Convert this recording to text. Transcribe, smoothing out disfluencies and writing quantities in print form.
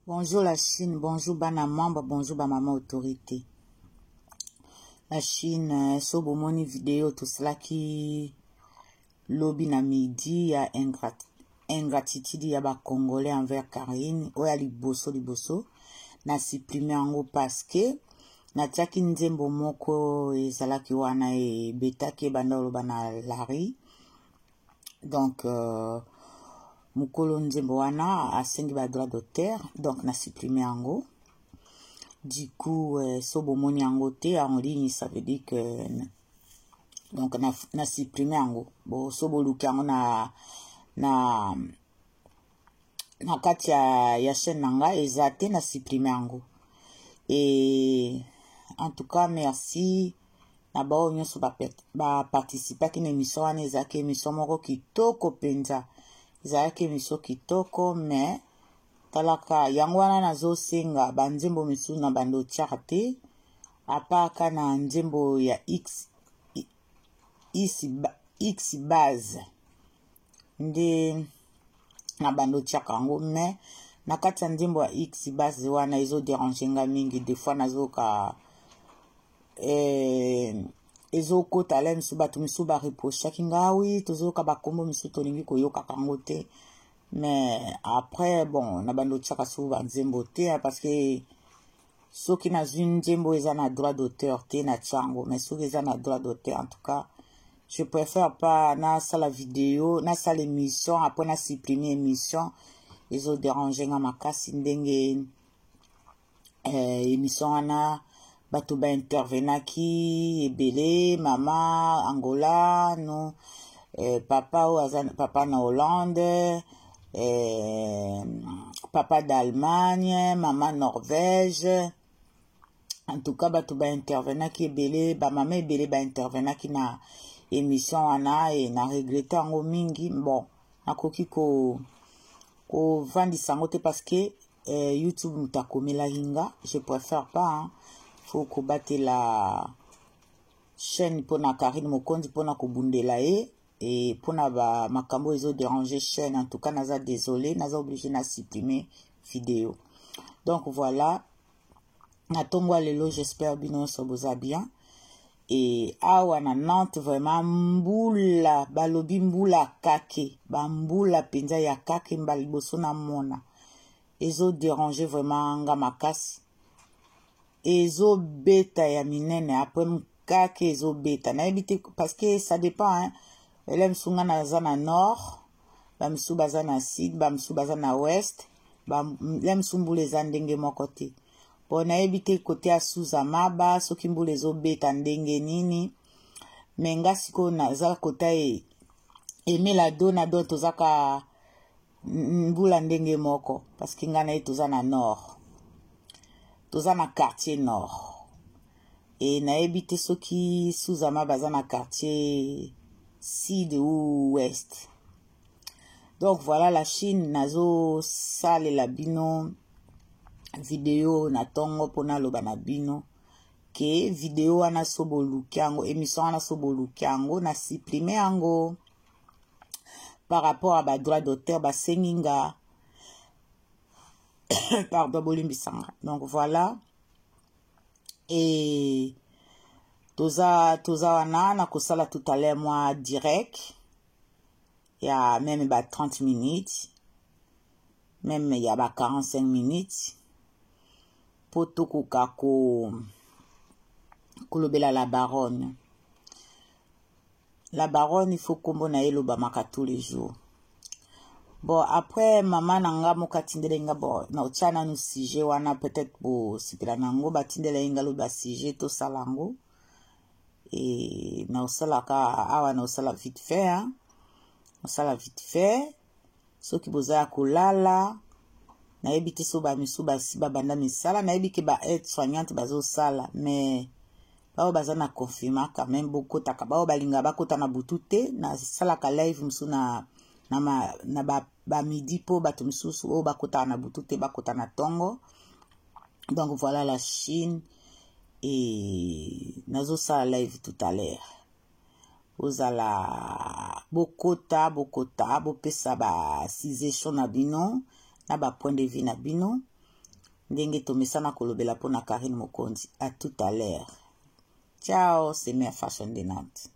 Bonjour la Chine, bonjour bana membre, bonjour ba maman autorité. La Chine, so bomoni vidéo tout cela qui lobby na midi ya ingratitude ya ba Congolais envers Karine, oya liboso na supprimer yango parce que na tiaki nzembo moko ezalaki wana e betaki banda oloba na Larry. Donc mukolo nzembo wana asengi ba droit d'auteur, donc na supprimer yango. Du coup so bomoni yango te en ligne, ça veut dire que donc na supprimer yango. Bo so boluki yango na kati ya chaîne nanga ezate na supprimer yango. Et en tout cas merci na bao nyonso ba participer ki na émission wana ezaki émission moko kitoko penza. Ezalaki émission kitoko mais talaka yango wana nazo senga banzembo misu na bando tiaka te apaka na nzembo ya X base nde na bando tiaka yango mais na kati ya nzembo ya X base wana ezo déranger nga mingi des fois nazoka ezo kota la misu batu misu ba reprochaki nga oui tozoka bakombo misu tolingi koyoka kango te. Mais après bon na bando tiaka su banzembo te parce que soki na zwi nzembo eza na droit d'auteur te na tiango, mais soki eza na droit d'auteur en tout cas je préfère pas na sala vidéo na sala émission après na supprimer émission ezo déranger nga makasi ndenge émission wana bato ba intervenaki ebele mama Angola no papa na Hollande, papa d'Allemagne, maman Norvège. En tout cas bato ba intervenaki ebele ba mama ebele ba intervenaki na émission wana et na regretter yango mingi. Bon nakoki ko vandisa yango te parce que YouTube mutakomela hinga, je préfère pas hein. Faut ko battre la chaîne pona Karine Mokonzi pona ko bundela et pona ba makambo ezo déranger chaîne. En tout cas naza désolé, naza obligé na supprimer vidéo. Donc voilà, na tongwa lelo, j'espère bino so boza bien. Et awa na Nantes vraiment mbula balobi mbula kake ba mbula penza ya kake mbali boso na mona ezo déranger vraiment nga makasi ezo beta ya minene après mkake ezo beta na ebite parce que ça dépend hein. Elem sunga na zana nord ba msu baza na sud ba msu baza na ouest ba lem sumbule za ndenge moko te. Bon na ebite kote ya Suzamaba soki mbule ezo beta ndenge nini menga siko na za kota emela dona do tozaka mbula ndenge moko parce que ngana toza na nord toza na quartier nord et na ebite soki Suzamaba baza na quartier sud ou ouest. Donc voilà la Chine nazo sale la bino vidéo na tongo pona loba na bino ke vidéo wana soboluki yango émission wana soboluki yango na supprimer yango par rapport à ba droit d'auteur ba senginga pardon bolimbisanga. Donc voilà et toza wana na kosala tout à l'heure moi direct ya même ba 30 minutes même ya ba 45 minutes poto koka kolobela la baronne. La baronne il faut kombo na eloba maka tous les jours. Bon après maman nanga moka tindele nga bon na ochana no sujet wana peut-être bo sipela nango batindele nga lo ba sujet to salango et na osala ka awa na osala vite fait hein. Osala vite fait soki boza kolala na ebite so ba misu ba si ba banda misala na ebike ba aide soignante bazo sala mais bao baza na confirmer quand même beaucoup taka bao balinga bakota na butute na sala ka live musu na ba midi po bato misusu o bakota na butute bakota na tongo. Donc voilà la Chine et nazo sala live tout à l'heure. Ozala bokota bopesa ba suggestion na bino na ba point de vue na bino ndenge tomesana kolobela pona Karine Mokonzi. À tout à l'heure. Ciao, c'est Mère Fashion de Nantes.